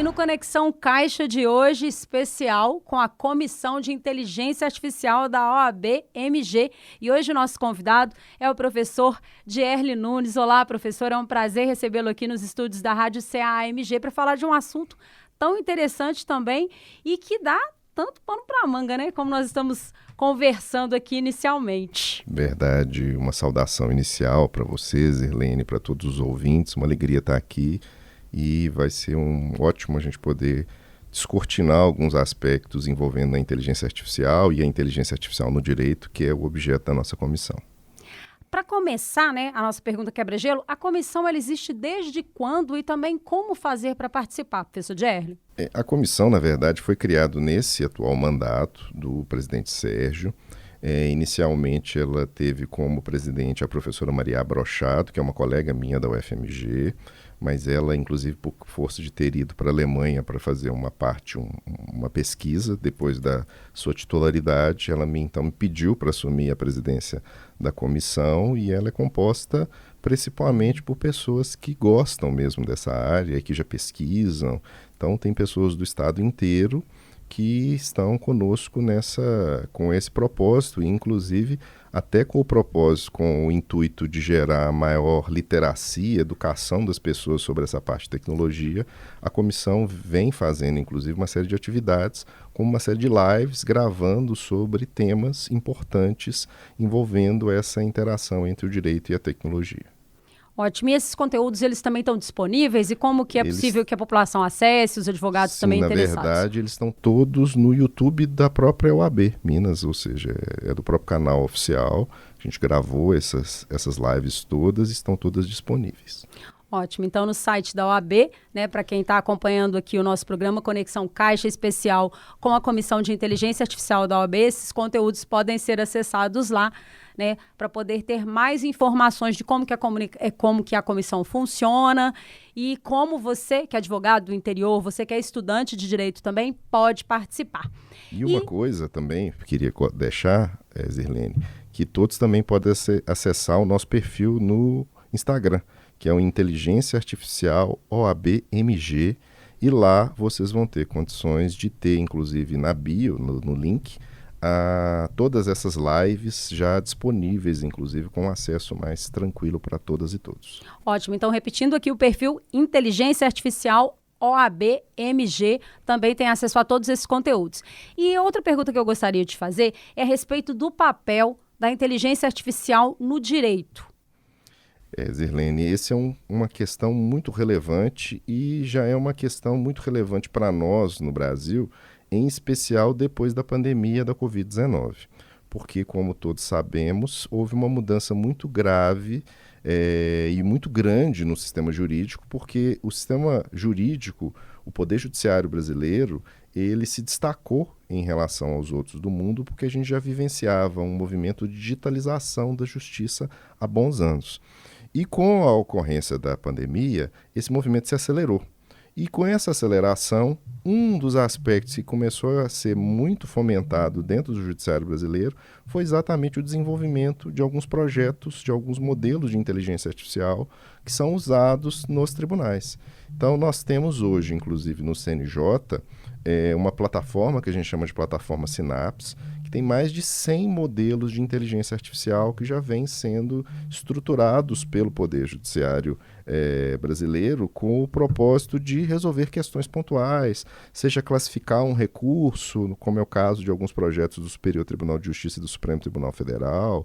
no Conexão Caixa de hoje, especial com a Comissão de Inteligência Artificial da OAB-MG. E hoje o nosso convidado é o professor Dierle Nunes. Olá, professor, é um prazer recebê-lo aqui nos estúdios da Rádio CAMG para falar de um assunto tão interessante também e que dá tanto pano para manga, né? Como nós estamos conversando aqui inicialmente. Verdade, uma saudação inicial para vocês, Irlene, para todos os ouvintes. Uma alegria estar aqui e vai ser ótimo a gente poder descortinar alguns aspectos envolvendo a inteligência artificial e a inteligência artificial no direito, que é o objeto da nossa comissão. Para começar, né, a nossa pergunta quebra-gelo, a comissão ela existe desde quando e também como fazer para participar, professor Dierle? A comissão, na verdade, foi criada nesse atual mandato do presidente Sérgio. Inicialmente, ela teve como presidente a professora Maria Brochado, que é uma colega minha da UFMG, mas ela, inclusive, por força de ter ido para a Alemanha para fazer uma pesquisa, depois da sua titularidade, ela me pediu para assumir a presidência da comissão, e ela é composta principalmente por pessoas que gostam mesmo dessa área, que já pesquisam. Então, tem pessoas do estado inteiro que estão conosco com esse propósito, e inclusive até com o intuito de gerar maior literacia, educação das pessoas sobre essa parte de tecnologia. A comissão vem fazendo, inclusive, uma série de atividades, como uma série de lives, gravando sobre temas importantes envolvendo essa interação entre o direito e a tecnologia. Ótimo. E esses conteúdos, eles também estão disponíveis? E como que é possível que a população acesse, os advogados também interessados? Na verdade, eles estão todos no YouTube da própria OAB Minas, ou seja, é do próprio canal oficial. A gente gravou essas lives todas e estão todas disponíveis. Ótimo. Então, no site da OAB, né, para quem está acompanhando aqui o nosso programa Conexão Caixa Especial com a Comissão de Inteligência Artificial da OAB, esses conteúdos podem ser acessados lá, né, para poder ter mais informações de como que a comissão funciona e como você, que é advogado do interior, você que é estudante de direito também, pode participar. E uma coisa também que queria deixar, Zirlene, que todos também podem acessar o nosso perfil no Instagram, que é o Inteligência Artificial OAB-MG, e lá vocês vão ter condições de ter, inclusive na bio, no link, todas essas lives já disponíveis, inclusive com acesso mais tranquilo para todas e todos. Ótimo, então repetindo aqui o perfil Inteligência Artificial OAB-MG, também tem acesso a todos esses conteúdos. E outra pergunta que eu gostaria de fazer é a respeito do papel da inteligência artificial no direito. Zirlene, essa é uma questão muito relevante e já é uma questão muito relevante para nós no Brasil, em especial depois da pandemia da Covid-19. Porque, como todos sabemos, houve uma mudança muito grave e muito grande no sistema jurídico, porque o sistema jurídico, o Poder Judiciário brasileiro, ele se destacou em relação aos outros do mundo, porque a gente já vivenciava um movimento de digitalização da justiça há bons anos. E com a ocorrência da pandemia, esse movimento se acelerou. E com essa aceleração, um dos aspectos que começou a ser muito fomentado dentro do judiciário brasileiro foi exatamente o desenvolvimento de alguns projetos, de alguns modelos de inteligência artificial que são usados nos tribunais. Então, nós temos hoje, inclusive no CNJ, uma plataforma que a gente chama de plataforma Synapse, que tem mais de 100 modelos de inteligência artificial que já vêm sendo estruturados pelo Poder Judiciário brasileiro com o propósito de resolver questões pontuais, seja classificar um recurso, como é o caso de alguns projetos do Superior Tribunal de Justiça e do Supremo Tribunal Federal,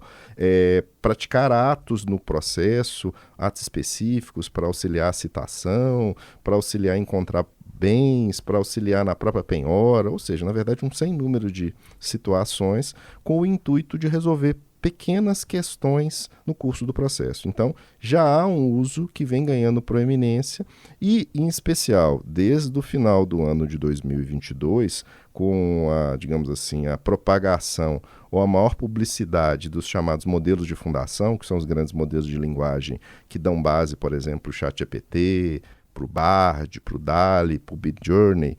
praticar atos no processo, atos específicos para auxiliar a citação, para auxiliar a encontrar bens, para auxiliar na própria penhora, ou seja, na verdade, um sem número de situações com o intuito de resolver pequenas questões no curso do processo. Então, já há um uso que vem ganhando proeminência e, em especial, desde o final do ano de 2022, com a propagação ou a maior publicidade dos chamados modelos de fundação, que são os grandes modelos de linguagem que dão base, por exemplo, para o ChatGPT, para o Bard, para o DALL-E, para o Midjourney,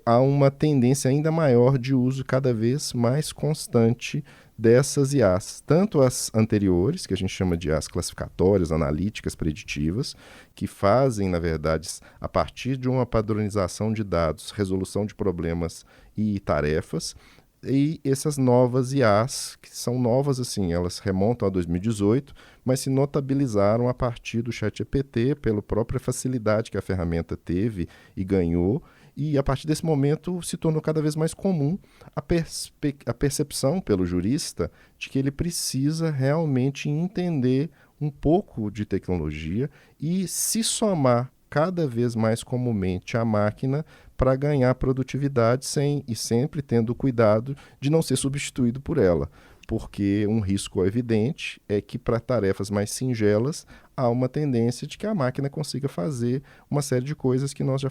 há uma tendência ainda maior de uso cada vez mais constante dessas IAs, tanto as anteriores, que a gente chama de IAs classificatórias, analíticas, preditivas, que fazem, na verdade, a partir de uma padronização de dados, resolução de problemas e tarefas, e essas novas IAs, que são novas assim, elas remontam a 2018, mas se notabilizaram a partir do ChatGPT, pela própria facilidade que a ferramenta teve e ganhou, e a partir desse momento se tornou cada vez mais comum a percepção pelo jurista de que ele precisa realmente entender um pouco de tecnologia e se somar cada vez mais comumente à máquina para ganhar produtividade e sempre tendo cuidado de não ser substituído por ela, porque um risco evidente é que para tarefas mais singelas há uma tendência de que a máquina consiga fazer uma série de coisas que nós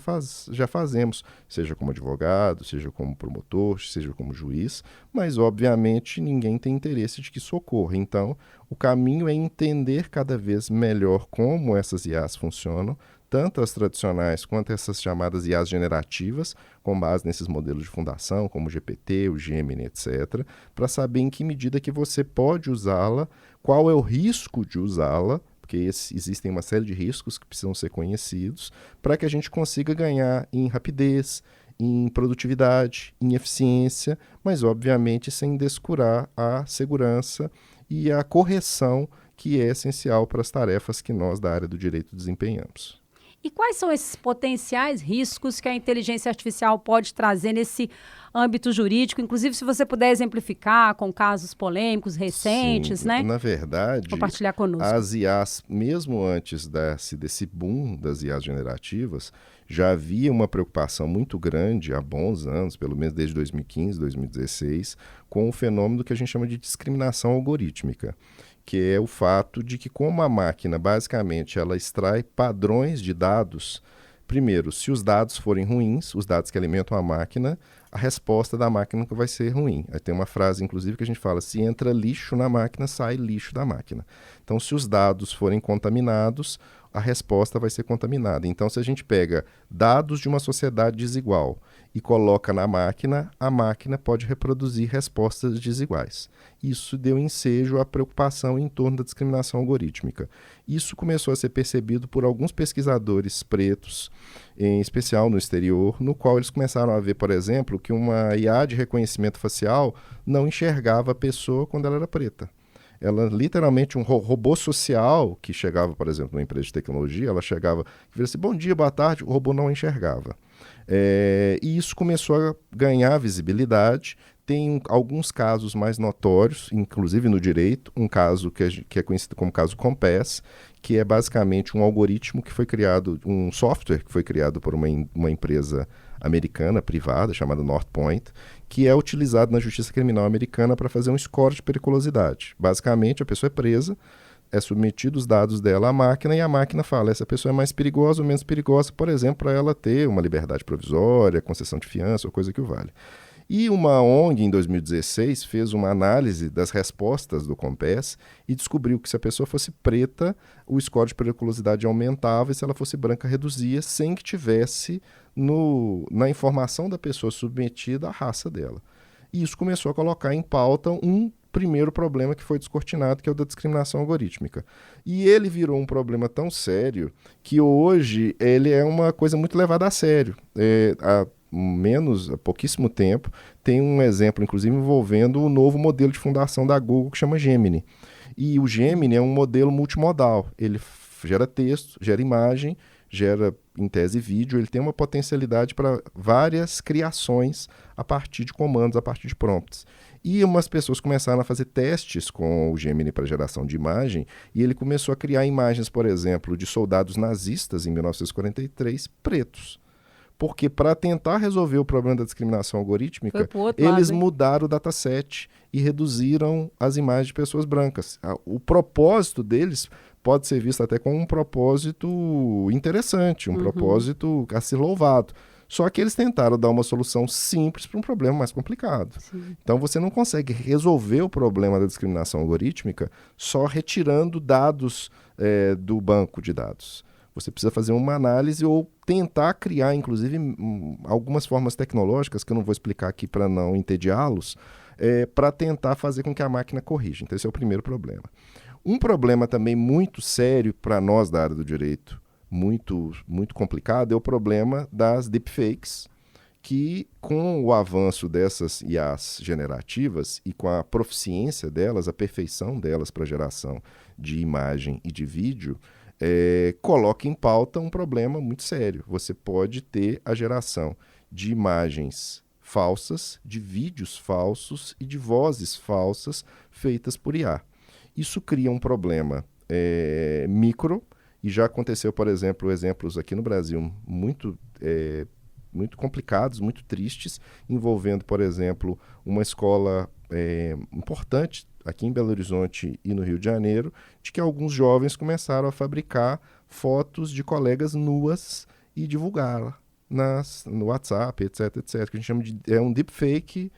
já fazemos, seja como advogado, seja como promotor, seja como juiz, mas obviamente ninguém tem interesse de que isso ocorra. Então, o caminho é entender cada vez melhor como essas IAs funcionam, tanto as tradicionais quanto essas chamadas IAs generativas, com base nesses modelos de fundação, como o GPT, o Gemini, etc., para saber em que medida que você pode usá-la, qual é o risco de usá-la, porque existem uma série de riscos que precisam ser conhecidos, para que a gente consiga ganhar em rapidez, em produtividade, em eficiência, mas obviamente sem descurar a segurança e a correção que é essencial para as tarefas que nós da área do direito desempenhamos. E quais são esses potenciais riscos que a inteligência artificial pode trazer nesse âmbito jurídico? Inclusive, se você puder exemplificar com casos polêmicos recentes, Sim, né? Na verdade, Compartilhar conosco. as IAs, mesmo antes desse boom das IAs generativas, já havia uma preocupação muito grande há bons anos, pelo menos desde 2015, 2016, com o fenômeno que a gente chama de discriminação algorítmica, que é o fato de que, como a máquina, basicamente, ela extrai padrões de dados, primeiro, se os dados forem ruins, os dados que alimentam a máquina, a resposta da máquina vai ser ruim. Aí tem uma frase, inclusive, que a gente fala, se entra lixo na máquina, sai lixo da máquina. Então, se os dados forem contaminados, a resposta vai ser contaminada. Então, se a gente pega dados de uma sociedade desigual e coloca na máquina, a máquina pode reproduzir respostas desiguais. Isso deu ensejo à preocupação em torno da discriminação algorítmica. Isso começou a ser percebido por alguns pesquisadores pretos, em especial no exterior, no qual eles começaram a ver, por exemplo, que uma IA de reconhecimento facial não enxergava a pessoa quando ela era preta. Ela, literalmente, um robô social que chegava, por exemplo, numa empresa de tecnologia, ela chegava e vira assim, bom dia, boa tarde, o robô não enxergava. E isso começou a ganhar visibilidade. Tem alguns casos mais notórios, inclusive no direito, um caso que é conhecido como caso Compass, que é basicamente um algoritmo que foi criado, um software que foi criado por uma empresa americana, privada, chamada Northpoint, que é utilizado na justiça criminal americana para fazer um score de periculosidade. Basicamente, a pessoa é presa, é submetido os dados dela à máquina e a máquina fala, essa pessoa é mais perigosa ou menos perigosa, por exemplo, para ela ter uma liberdade provisória, concessão de fiança ou coisa que o vale. E uma ONG, em 2016, fez uma análise das respostas do Compass e descobriu que se a pessoa fosse preta, o score de periculosidade aumentava e se ela fosse branca, reduzia, sem que tivesse na informação da pessoa submetida a raça dela. E isso começou a colocar em pauta um primeiro problema que foi descortinado, que é o da discriminação algorítmica. E ele virou um problema tão sério que hoje ele é uma coisa muito levada a sério. Há pouquíssimo tempo, tem um exemplo, inclusive, envolvendo o novo modelo de fundação da Google, que chama Gemini. E o Gemini é um modelo multimodal. Ele gera texto, gera imagem, gera, em tese, vídeo. Ele tem uma potencialidade para várias criações a partir de comandos, a partir de prompts. E umas pessoas começaram a fazer testes com o Gemini para geração de imagem, e ele começou a criar imagens, por exemplo, de soldados nazistas, em 1943, pretos. Porque para tentar resolver o problema da discriminação algorítmica, eles mudaram o dataset e reduziram as imagens de pessoas brancas. O propósito deles pode ser visto até como um propósito interessante, um propósito a ser louvado. Só que eles tentaram dar uma solução simples para um problema mais complicado. Sim. Então você não consegue resolver o problema da discriminação algorítmica só retirando dados do banco de dados. Você precisa fazer uma análise ou tentar criar, inclusive, algumas formas tecnológicas, que eu não vou explicar aqui para não entediá-los, para tentar fazer com que a máquina corrija. Então esse é o primeiro problema. Um problema também muito sério para nós da área do direito, muito, muito complicado, é o problema das deepfakes, que com o avanço dessas IAs generativas e com a proficiência delas, a perfeição delas para geração de imagem e de vídeo, coloca em pauta um problema muito sério. Você pode ter a geração de imagens falsas, de vídeos falsos e de vozes falsas feitas por IA. Isso cria um problema micro, e já aconteceu, por exemplo, exemplos aqui no Brasil muito complicados, muito tristes, envolvendo, por exemplo, uma escola importante aqui em Belo Horizonte e no Rio de Janeiro, de que alguns jovens começaram a fabricar fotos de colegas nuas e divulgá-la no WhatsApp, etc, etc. Que a gente chama é um deepfake,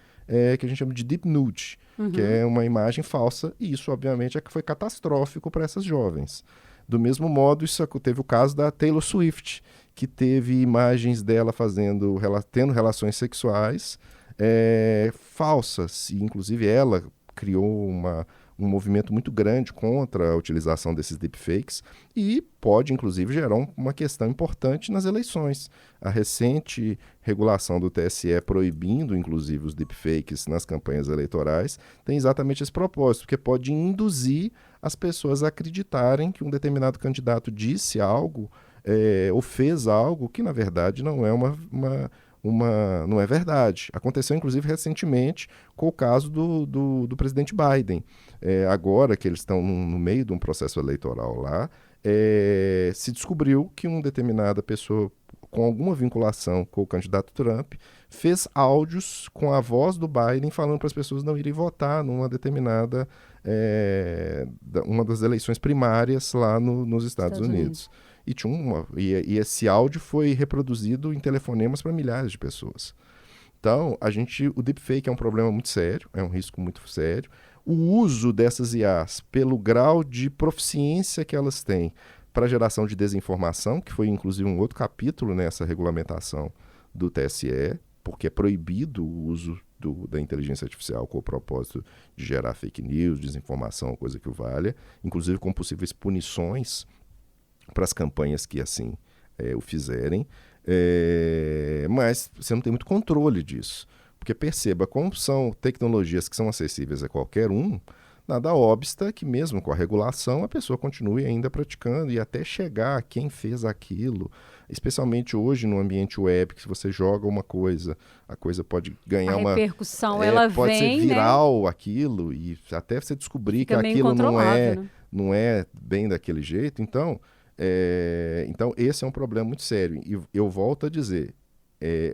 que a gente chama de deep nude, que é uma imagem falsa, e isso, obviamente, foi catastrófico para essas jovens. Do mesmo modo, teve o caso da Taylor Swift, que teve imagens dela tendo relações sexuais falsas, e inclusive ela criou um movimento muito grande contra a utilização desses deepfakes e pode, inclusive, gerar uma questão importante nas eleições. A recente regulação do TSE proibindo, inclusive, os deepfakes nas campanhas eleitorais tem exatamente esse propósito, porque pode induzir as pessoas a acreditarem que um determinado candidato disse algo ou fez algo que, na verdade, não é não é verdade. Aconteceu, inclusive, recentemente com o caso do presidente Biden. Agora que eles estão no meio de um processo eleitoral lá, se descobriu que uma determinada pessoa com alguma vinculação com o candidato Trump fez áudios com a voz do Biden falando para as pessoas não irem votar numa determinada uma das eleições primárias lá nos Estados Unidos. E esse áudio foi reproduzido em telefonemas para milhares de pessoas. Então, o deepfake é um problema muito sério, é um risco muito sério. O uso dessas IAs, pelo grau de proficiência que elas têm para a geração de desinformação, que foi inclusive um outro capítulo nessa regulamentação do TSE, porque é proibido o uso da inteligência artificial com o propósito de gerar fake news, desinformação, coisa que o valha, inclusive com possíveis punições para as campanhas que assim o fizerem, mas você não tem muito controle disso, porque perceba, como são tecnologias que são acessíveis a qualquer um, nada obsta que mesmo com a regulação a pessoa continue ainda praticando e até chegar a quem fez aquilo, especialmente hoje no ambiente web, que se você joga uma coisa, a coisa pode ganhar uma repercussão, ela pode vem, ser viral, né? Aquilo, e até você descobrir que aquilo não é bem daquele jeito. Então esse é um problema muito sério. E eu volto a dizer,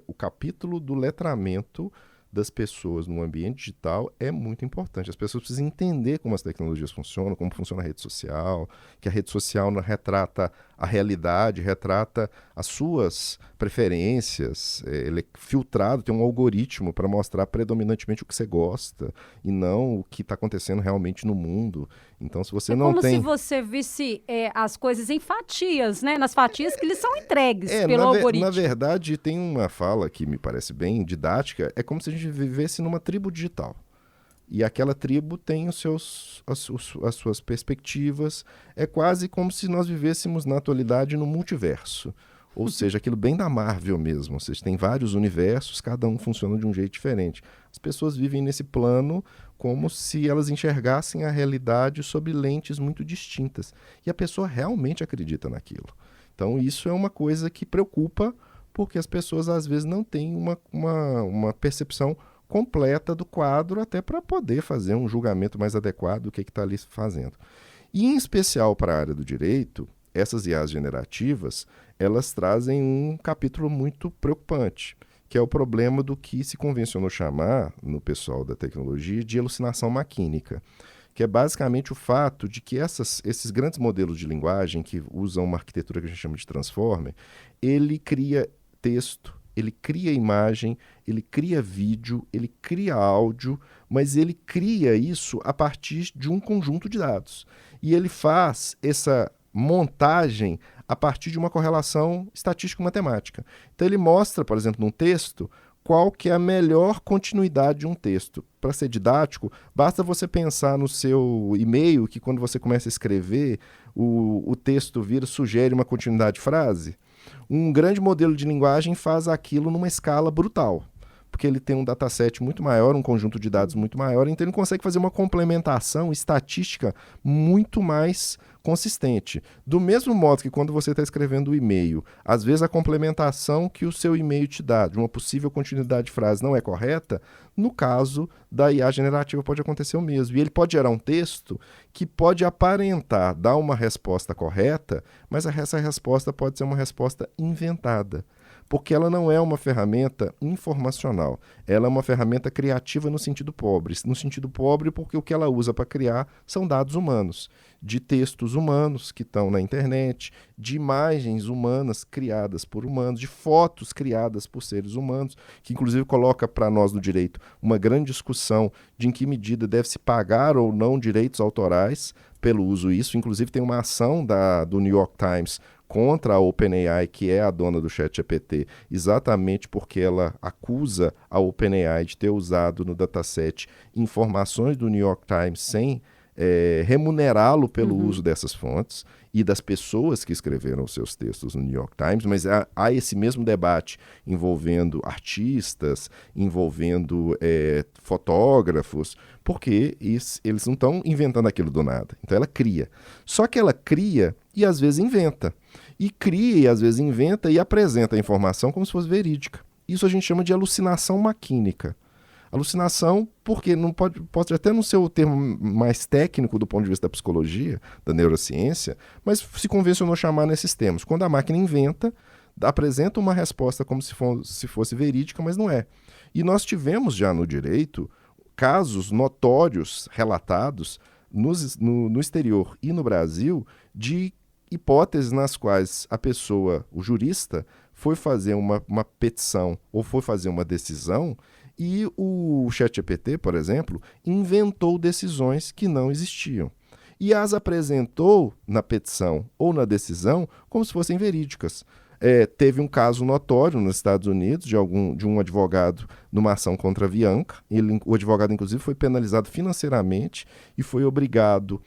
o capítulo do letramento das pessoas no ambiente digital é muito importante. As pessoas precisam entender como as tecnologias funcionam, como funciona a rede social, que a rede social não retrata a realidade, retrata as suas preferências. Ele é filtrado, tem um algoritmo para mostrar predominantemente o que você gosta e não o que está acontecendo realmente no mundo. Então, se você não tem... É como se você visse as coisas em fatias, né? Nas fatias que eles são entregues pelo algoritmo. Na verdade, tem uma fala que me parece bem didática, é como se a gente vivesse numa tribo digital. E aquela tribo tem as suas perspectivas. É quase como se nós vivêssemos na atualidade no multiverso. Ou seja, aquilo bem da Marvel mesmo. Ou seja, tem vários universos, cada um funciona de um jeito diferente. As pessoas vivem nesse plano como se elas enxergassem a realidade sob lentes muito distintas. E a pessoa realmente acredita naquilo. Então isso é uma coisa que preocupa, porque as pessoas às vezes não têm uma percepção completa do quadro, até para poder fazer um julgamento mais adequado do que está ali fazendo. E em especial para a área do direito, essas IAs generativas, elas trazem um capítulo muito preocupante, que é o problema do que se convencionou chamar, no pessoal da tecnologia, de alucinação maquínica, que é basicamente o fato de que esses grandes modelos de linguagem que usam uma arquitetura que a gente chama de transformer, ele cria texto, ele cria imagem, ele cria vídeo, ele cria áudio, mas ele cria isso a partir de um conjunto de dados. E ele faz essa montagem a partir de uma correlação estatístico-matemática. Então ele mostra, por exemplo, num texto, qual que é a melhor continuidade de um texto. Para ser didático, basta você pensar no seu e-mail, que quando você começa a escrever, o texto sugere uma continuidade de frase. Um grande modelo de linguagem faz aquilo numa escala brutal, porque ele tem um dataset muito maior, um conjunto de dados muito maior, então ele consegue fazer uma complementação estatística muito mais consistente. Do mesmo modo que quando você está escrevendo o e-mail, às vezes a complementação que o seu e-mail te dá de uma possível continuidade de frase não é correta, no caso da IA generativa pode acontecer o mesmo. E ele pode gerar um texto que pode aparentar dar uma resposta correta, mas essa resposta pode ser uma resposta inventada. Porque ela não é uma ferramenta informacional, ela é uma ferramenta criativa no sentido pobre. No sentido pobre porque o que ela usa para criar são dados humanos, de textos humanos que estão na internet, de imagens humanas criadas por humanos, de fotos criadas por seres humanos, que inclusive coloca para nós no direito uma grande discussão de em que medida deve-se pagar ou não direitos autorais pelo uso disso. Inclusive tem uma ação do New York Times contra a OpenAI, que é a dona do ChatGPT, exatamente porque ela acusa a OpenAI de ter usado no dataset informações do New York Times sem remunerá-lo pelo uso dessas fontes e das pessoas que escreveram os seus textos no New York Times, mas há esse mesmo debate envolvendo artistas, envolvendo fotógrafos, porque eles não estão inventando aquilo do nada. Então ela cria. Só que ela cria e às vezes inventa. E cria e às vezes inventa e apresenta a informação como se fosse verídica. Isso a gente chama de alucinação maquínica. Alucinação, porque não pode até não ser o termo mais técnico do ponto de vista da psicologia, da neurociência, mas se convencionou chamar nesses termos. Quando a máquina inventa, apresenta uma resposta como se fosse verídica, mas não é. E nós tivemos já no direito casos notórios relatados no exterior e no Brasil de hipóteses nas quais a pessoa, o jurista, foi fazer uma petição ou foi fazer uma decisão e o ChatGPT, por exemplo, inventou decisões que não existiam. E as apresentou na petição ou na decisão como se fossem verídicas. Teve um caso notório nos Estados Unidos de um advogado numa ação contra a Avianca. O advogado, inclusive, foi penalizado financeiramente e foi obrigado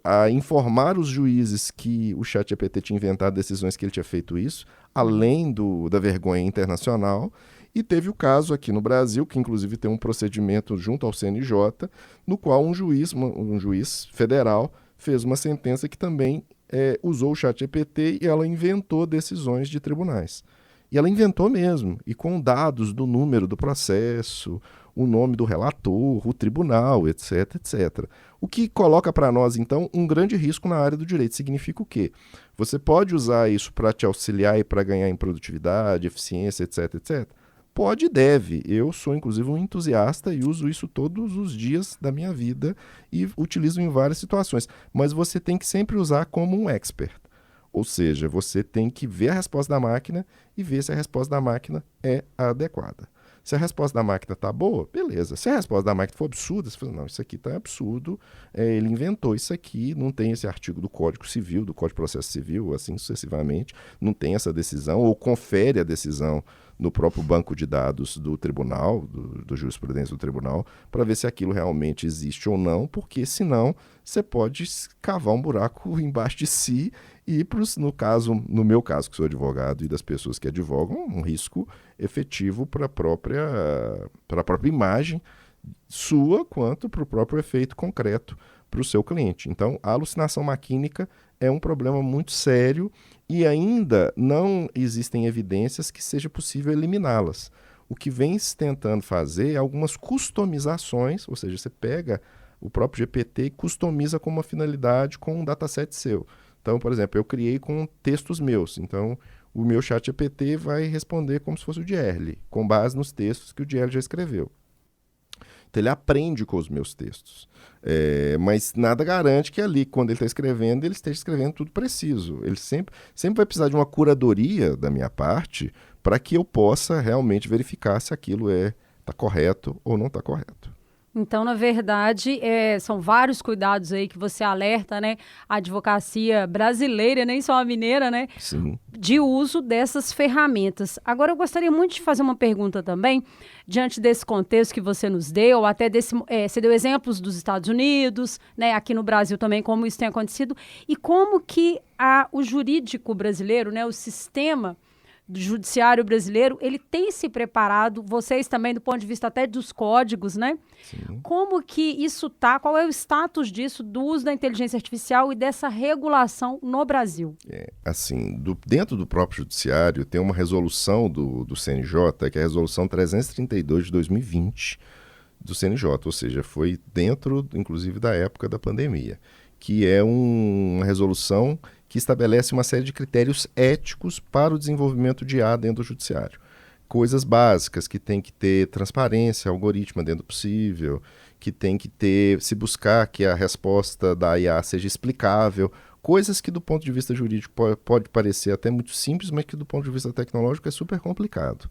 a informar os juízes que o ChatGPT tinha inventado decisões que ele tinha feito isso, além da vergonha internacional. E teve o caso aqui no Brasil, que inclusive tem um procedimento junto ao CNJ, no qual um juiz federal fez uma sentença que também usou o ChatGPT e ela inventou decisões de tribunais. E ela inventou mesmo, e com dados do número do processo, o nome do relator, o tribunal, etc, etc. O que coloca para nós, então, um grande risco na área do direito. Significa o quê? Você pode usar isso para te auxiliar e para ganhar em produtividade, eficiência, etc, etc? Pode e deve. Eu sou, inclusive, um entusiasta e uso isso todos os dias da minha vida e utilizo em várias situações. Mas você tem que sempre usar como um expert. Ou seja, você tem que ver a resposta da máquina e ver se a resposta da máquina é adequada. Se a resposta da máquina está boa, beleza. Se a resposta da máquina for absurda, você fala, não, isso aqui está absurdo, ele inventou isso aqui, não tem esse artigo do Código Civil, do Código de Processo Civil, assim sucessivamente, não tem essa decisão, ou confere a decisão no próprio banco de dados do tribunal, do jurisprudência do tribunal, para ver se aquilo realmente existe ou não, porque senão você pode cavar um buraco embaixo de si e, no meu caso, que sou advogado, e das pessoas que advogam, um risco efetivo para a própria imagem sua, quanto para o próprio efeito concreto para o seu cliente. Então, a alucinação maquínica é um problema muito sério e ainda não existem evidências que seja possível eliminá-las. O que vem se tentando fazer é algumas customizações, ou seja, você pega o próprio GPT e customiza com uma finalidade com um dataset seu. Então, por exemplo, eu criei com textos meus. Então, o meu ChatGPT vai responder como se fosse o Dierle, com base nos textos que o Dierle já escreveu. Então, ele aprende com os meus textos. Mas nada garante que ali, quando ele está escrevendo, ele esteja escrevendo tudo preciso. Ele sempre vai precisar de uma curadoria da minha parte para que eu possa realmente verificar se aquilo está correto ou não está correto. Então, na verdade, são vários cuidados aí que você alerta, né? A advocacia brasileira, nem só a mineira, né? Sim. De uso dessas ferramentas. Agora, eu gostaria muito de fazer uma pergunta também, diante desse contexto que você nos deu, até você deu exemplos dos Estados Unidos, né? Aqui no Brasil também, como isso tem acontecido, e como que o jurídico brasileiro, né? O sistema do judiciário brasileiro, ele tem se preparado, vocês também, do ponto de vista até dos códigos, né? Sim. Como que isso tá? Qual é o status disso, do uso da inteligência artificial e dessa regulação no Brasil? Assim, dentro do próprio judiciário tem uma resolução do CNJ, que é a resolução 332 de 2020 do CNJ, ou seja, foi dentro, inclusive, da época da pandemia, que é uma resolução que estabelece uma série de critérios éticos para o desenvolvimento de IA dentro do judiciário. Coisas básicas, que tem que ter transparência, algoritmo dentro do possível, que tem que se buscar que a resposta da IA seja explicável, coisas que do ponto de vista jurídico pode parecer até muito simples, mas que do ponto de vista tecnológico é super complicado.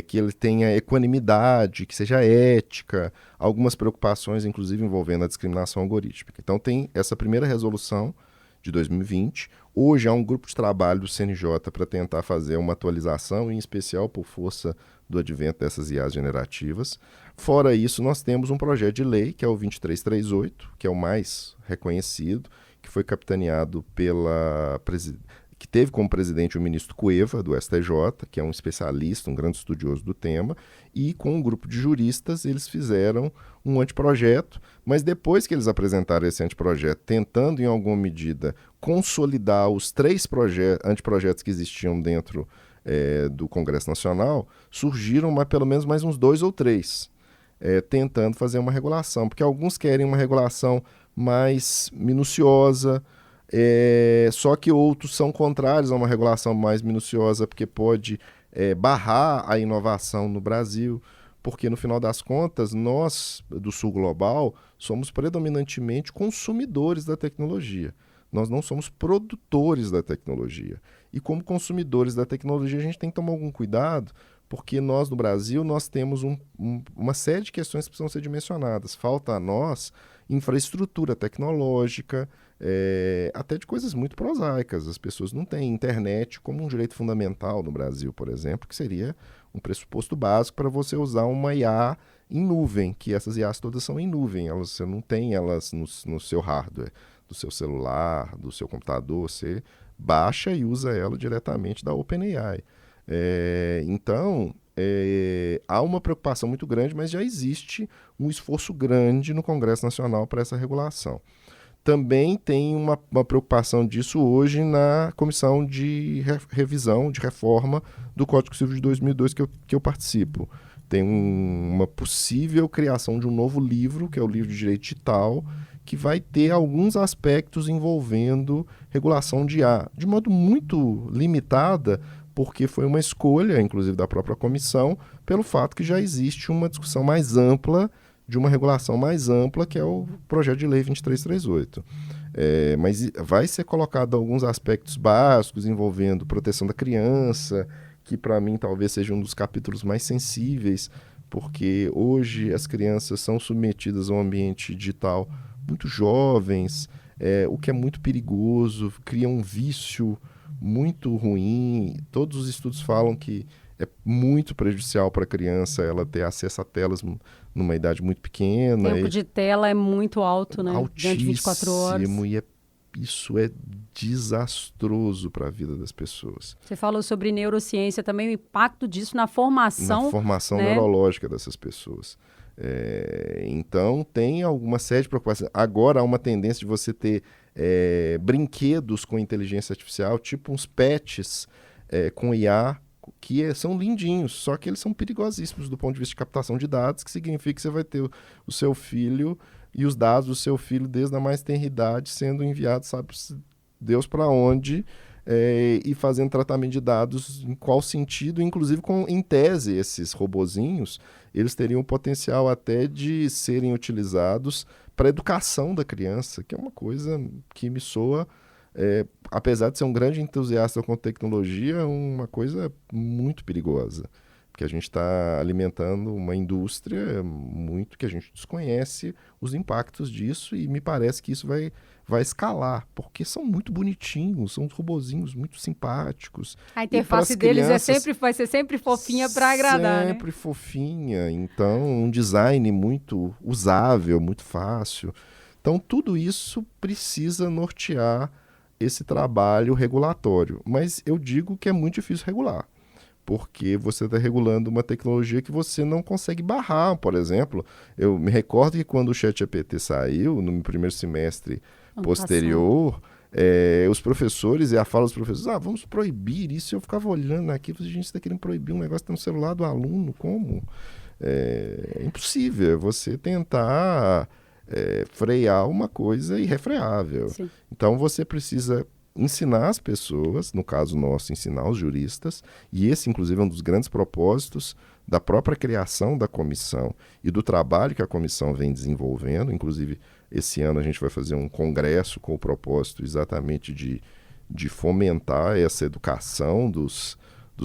Que ele tenha equanimidade, que seja ética, algumas preocupações, inclusive, envolvendo a discriminação algorítmica. Então tem essa primeira resolução de 2020. Hoje há um grupo de trabalho do CNJ para tentar fazer uma atualização, em especial por força do advento dessas IAs generativas. Fora isso, nós temos um projeto de lei, que é o 2338, que é o mais reconhecido, que foi capitaneado que teve como presidente o ministro Cueva, do STJ, que é um especialista, um grande estudioso do tema, e com um grupo de juristas eles fizeram um anteprojeto, mas depois que eles apresentaram esse anteprojeto, tentando em alguma medida consolidar os 3 anteprojetos que existiam dentro do Congresso Nacional, surgiram pelo menos mais uns 2 ou 3, tentando fazer uma regulação, porque alguns querem uma regulação mais minuciosa, só que outros são contrários a uma regulação mais minuciosa, porque pode barrar a inovação no Brasil, porque no final das contas, nós do Sul Global somos predominantemente consumidores da tecnologia. Nós não somos produtores da tecnologia. E como consumidores da tecnologia, a gente tem que tomar algum cuidado, porque nós no Brasil nós temos uma série de questões que precisam ser dimensionadas. Falta a nós infraestrutura tecnológica, até de coisas muito prosaicas. As pessoas não têm internet como um direito fundamental no Brasil, por exemplo, que seria um pressuposto básico para você usar uma IA em nuvem, que essas IAs todas são em nuvem, você não tem elas no seu hardware, do seu celular, do seu computador, você baixa e usa ela diretamente da OpenAI. Então, há uma preocupação muito grande, mas já existe um esforço grande no Congresso Nacional para essa regulação. Também tem uma preocupação disso hoje na Comissão de Revisão, de Reforma do Código Civil de 2002 que eu participo. Tem uma possível criação de um novo livro, que é o livro de Direito Digital, que vai ter alguns aspectos envolvendo regulação de IA, de modo muito limitada, porque foi uma escolha, inclusive, da própria comissão, pelo fato que já existe uma discussão mais ampla, de uma regulação mais ampla, que é o projeto de lei 2338. Mas vai ser colocado alguns aspectos básicos envolvendo proteção da criança, que para mim talvez seja um dos capítulos mais sensíveis, porque hoje as crianças são submetidas a um ambiente digital muito jovens, o que é muito perigoso, cria um vício muito ruim. Todos os estudos falam que é muito prejudicial para a criança ela ter acesso a telas numa idade muito pequena. O tempo de tela é muito alto, né? Altíssimo, Durante 24 horas. E isso é desastroso para a vida das pessoas. Você falou sobre neurociência também, o impacto disso na formação. Na formação, né, neurológica dessas pessoas. Então, tem alguma série de preocupações. Agora há uma tendência de você ter brinquedos com inteligência artificial, tipo uns pets com IA, que são lindinhos, só que eles são perigosíssimos do ponto de vista de captação de dados, que significa que você vai ter o seu filho e os dados do seu filho desde a mais tenra idade sendo enviados, sabe Deus para onde, e fazendo tratamento de dados em qual sentido, inclusive em tese esses robozinhos, eles teriam o potencial até de serem utilizados para a educação da criança, que é uma coisa que me soa, apesar de ser um grande entusiasta com tecnologia, uma coisa muito perigosa. porque a gente está alimentando uma indústria muito que a gente desconhece os impactos disso e me parece que isso vai escalar, porque são muito bonitinhos, são uns robozinhos muito simpáticos. A interface deles vai ser sempre fofinha para agradar, né? Sempre fofinha, então um design muito usável, muito fácil. Então tudo isso precisa nortear esse trabalho regulatório, mas eu digo que é muito difícil regular. Porque você está regulando uma tecnologia que você não consegue barrar, por exemplo. Eu me recordo que quando o ChatGPT saiu, no primeiro semestre posterior, os professores, e a fala dos professores, vamos proibir isso. Eu ficava olhando aqui, a gente está querendo proibir um negócio que está no celular do aluno, como? É impossível você tentar frear uma coisa irrefreável. Sim. Então você precisa ensinar as pessoas, no caso nosso, ensinar os juristas, e esse, inclusive, é um dos grandes propósitos da própria criação da comissão e do trabalho que a comissão vem desenvolvendo. Inclusive, esse ano a gente vai fazer um congresso com o propósito exatamente de fomentar essa educação dos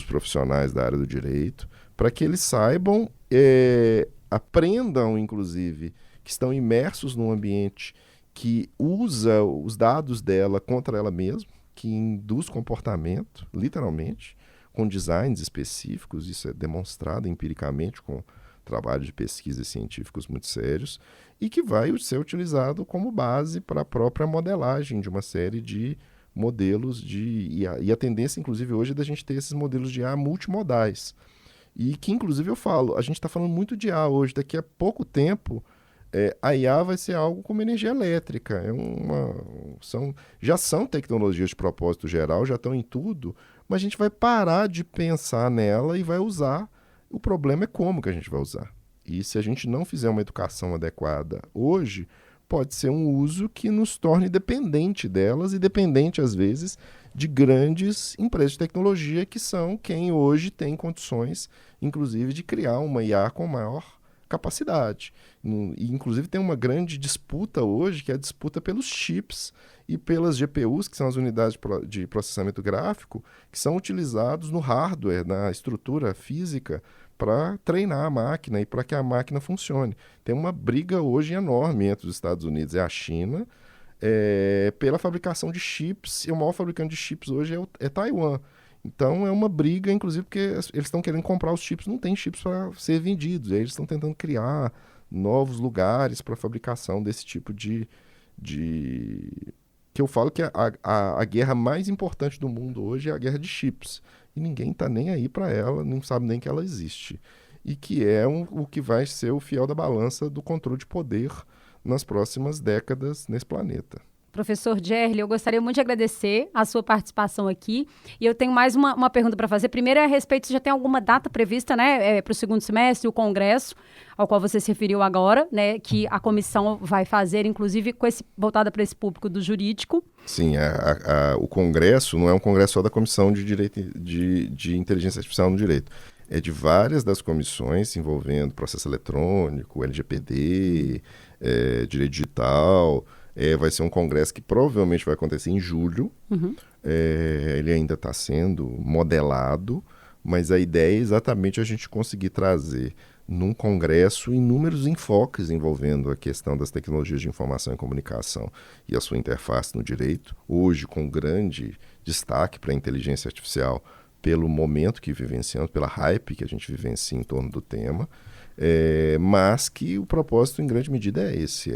profissionais da área do direito, para que eles saibam, aprendam, inclusive, que estão imersos num ambiente que usa os dados dela contra ela mesma, que induz comportamento, literalmente, com designs específicos. Isso é demonstrado empiricamente com trabalhos de pesquisa científicos muito sérios, e que vai ser utilizado como base para a própria modelagem de uma série de modelos e a tendência, inclusive, hoje é da gente ter esses modelos de IA multimodais. E que, inclusive, eu falo, a gente está falando muito de IA hoje, daqui a pouco tempo, a IA vai ser algo como energia elétrica. Já são tecnologias de propósito geral, já estão em tudo, mas a gente vai parar de pensar nela e vai usar. O problema é como que a gente vai usar. E se a gente não fizer uma educação adequada hoje, pode ser um uso que nos torne dependente delas e dependente, às vezes, de grandes empresas de tecnologia que são quem hoje tem condições, inclusive, de criar uma IA com maior capacidade. E, inclusive, tem uma grande disputa hoje, que é a disputa pelos chips e pelas GPUs, que são as unidades de processamento gráfico, que são utilizados no hardware, na estrutura física, para treinar a máquina e para que a máquina funcione. Tem uma briga hoje enorme entre os Estados Unidos e a China pela fabricação de chips, e o maior fabricante de chips hoje é Taiwan. Então é uma briga, inclusive, porque eles estão querendo comprar os chips, não tem chips para ser vendidos, e aí eles estão tentando criar novos lugares para a fabricação desse tipo de... Que eu falo que a guerra mais importante do mundo hoje é a guerra de chips, e ninguém está nem aí para ela, não sabe nem que ela existe, e que é o que vai ser o fiel da balança do controle de poder nas próximas décadas nesse planeta. Professor Gerli, eu gostaria muito de agradecer a sua participação aqui. E eu tenho mais uma pergunta para fazer. Primeiro é a respeito, se já tem alguma data prevista, né, para o segundo semestre, o congresso, ao qual você se referiu agora, né, que a comissão vai fazer, inclusive, voltada para esse público do jurídico. Sim, o congresso não é um congresso só da Comissão de Direito de Inteligência Artificial no Direito. É de várias das comissões envolvendo processo eletrônico, LGPD, direito digital. Vai ser um congresso que provavelmente vai acontecer em julho. Uhum. Ele ainda está sendo modelado, mas a ideia é exatamente a gente conseguir trazer num congresso inúmeros enfoques envolvendo a questão das tecnologias de informação e comunicação e a sua interface no direito. Hoje, com grande destaque para a inteligência artificial, pelo momento que vivenciamos, pela hype que a gente vivencia em torno do tema, mas que o propósito, em grande medida, é esse,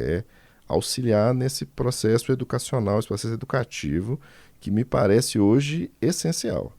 auxiliar nesse processo educacional, esse processo educativo, que me parece hoje essencial.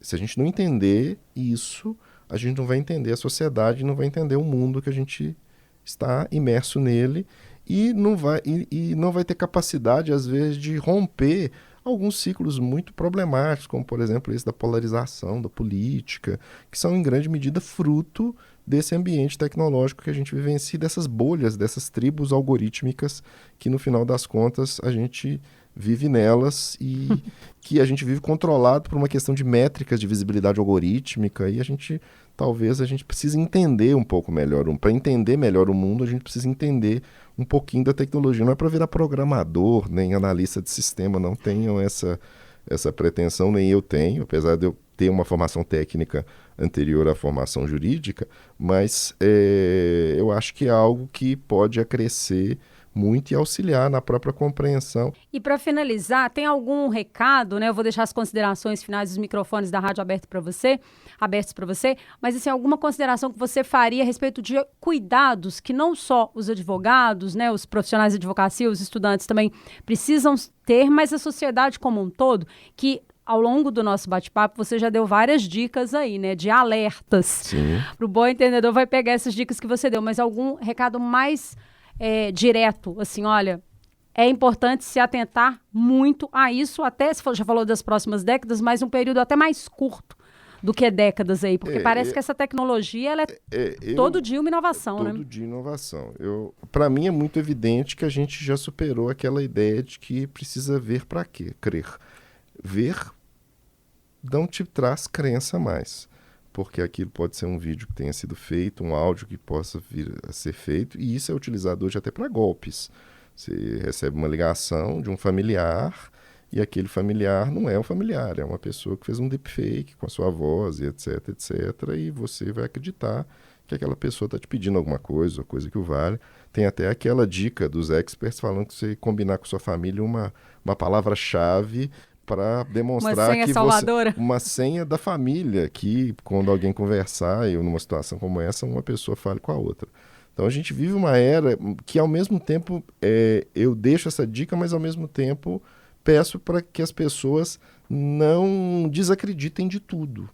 Se a gente não entender isso, a gente não vai entender a sociedade, não vai entender o mundo que a gente está imerso nele e não vai ter capacidade, às vezes, de romper alguns ciclos muito problemáticos, como, por exemplo, esse da polarização, da política, que são, em grande medida, fruto desse ambiente tecnológico que a gente vivencia, dessas bolhas, dessas tribos algorítmicas que, no final das contas, a gente vive nelas e que a gente vive controlado por uma questão de métricas de visibilidade algorítmica, e talvez a gente precise entender um pouco melhor. Para entender melhor o mundo, a gente precisa entender um pouquinho da tecnologia. Não é para virar programador, nem analista de sistema, não tenham essa essa pretensão, nem eu tenho, apesar de eu ter uma formação técnica anterior à formação jurídica, mas eu acho que é algo que pode acrescer muito e auxiliar na própria compreensão. E para finalizar, tem algum recado, né? Eu vou deixar as considerações finais dos microfones da rádio abertos para você, mas assim, alguma consideração que você faria a respeito de cuidados que não só os advogados, né, os profissionais de advocacia, os estudantes também precisam ter, mas a sociedade como um todo, que ao longo do nosso bate-papo, você já deu várias dicas aí, né, de alertas. Para o bom entendedor vai pegar essas dicas que você deu, mas algum recado mais direto, assim, olha, é importante se atentar muito a isso, até, você já falou das próximas décadas, mas um período até mais curto do que décadas aí, porque parece que essa tecnologia, ela todo dia uma inovação, né? Todo dia inovação. Para mim é muito evidente que a gente já superou aquela ideia de que precisa ver para quê? Crer. Ver não te traz crença mais, porque aquilo pode ser um vídeo que tenha sido feito, um áudio que possa vir a ser feito, e isso é utilizado hoje até para golpes. Você recebe uma ligação de um familiar, e aquele familiar não é um familiar, é uma pessoa que fez um deepfake com a sua voz, e etc, etc, e você vai acreditar que aquela pessoa está te pedindo alguma coisa, coisa que o vale. Tem até aquela dica dos experts falando que você combinar com sua família uma palavra-chave para demonstrar uma senha da família, que quando alguém conversar, e numa situação como essa, uma pessoa fale com a outra. Então a gente vive uma era que ao mesmo tempo eu deixo essa dica, mas ao mesmo tempo peço para que as pessoas não desacreditem de tudo.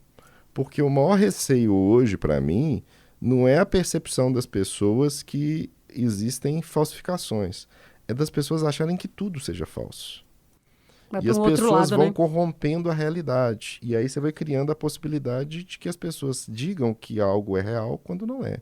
Porque o maior receio hoje para mim não é a percepção das pessoas que existem falsificações, é das pessoas acharem que tudo seja falso. E as pessoas vão corrompendo a realidade. E aí você vai criando a possibilidade de que as pessoas digam que algo é real quando não é.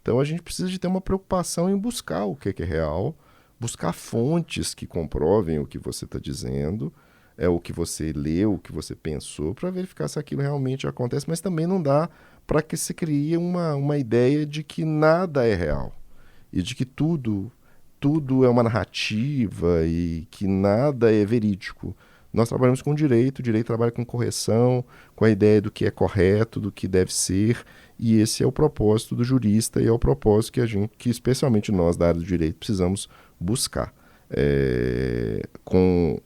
Então a gente precisa de ter uma preocupação em buscar o que é real, buscar fontes que comprovem o que você está dizendo, o que você leu, o que você pensou, para verificar se aquilo realmente acontece. Mas também não dá para que se crie uma ideia de que nada é real e de que tudo é uma narrativa e que nada é verídico. Nós trabalhamos com direito, o direito trabalha com correção, com a ideia do que é correto, do que deve ser, e esse é o propósito do jurista e é o propósito que especialmente nós da área do direito precisamos buscar.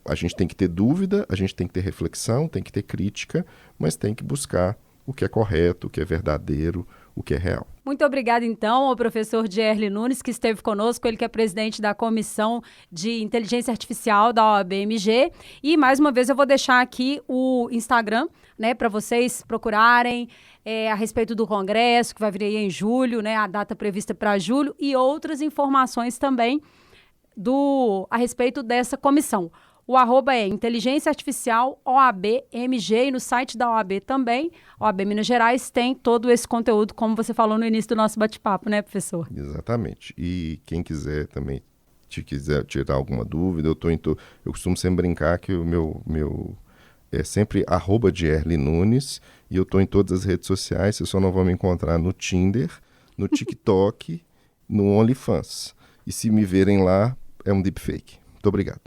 A gente tem que ter dúvida, a gente tem que ter reflexão, tem que ter crítica, mas tem que buscar o que é correto, o que é verdadeiro, o que é real. Muito obrigada, então, ao professor Dierle Nunes, que esteve conosco, ele que é presidente da Comissão de Inteligência Artificial da OAB-MG. E, mais uma vez, eu vou deixar aqui o Instagram, né, para vocês procurarem a respeito do congresso, que vai vir aí em julho, né, a data prevista para julho, e outras informações também a respeito dessa comissão. O @ é Inteligência Artificial OAB-MG, e no site da OAB também, OAB Minas Gerais, tem todo esse conteúdo, como você falou no início do nosso bate-papo, né, professor? Exatamente. E quem quiser também, se quiser tirar alguma dúvida, eu costumo sempre brincar que o meu é sempre @Dierle Nunes, e eu estou em todas as redes sociais, você só não vai me encontrar no Tinder, no TikTok, no OnlyFans. E se me verem lá, é um deepfake. Muito obrigado.